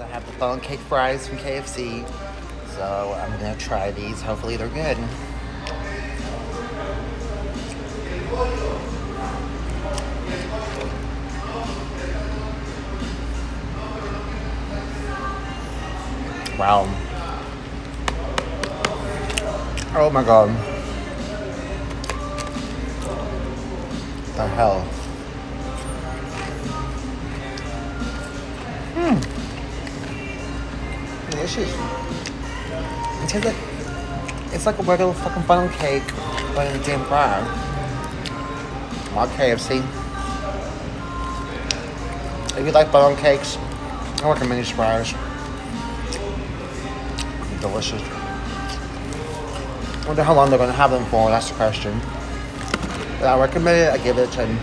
I have the funnel cake fries from KFC, so I'm gonna try these. Hopefully they're good. Wow. Oh my god. The hell. Delicious. It tastes like it's like a regular fucking funnel cake, but in a damn fry. My KFC. If you like funnel cakes, I recommend these fries. Delicious. I wonder how long they're gonna have them for. That's the question. But I recommend it. I give it a 10.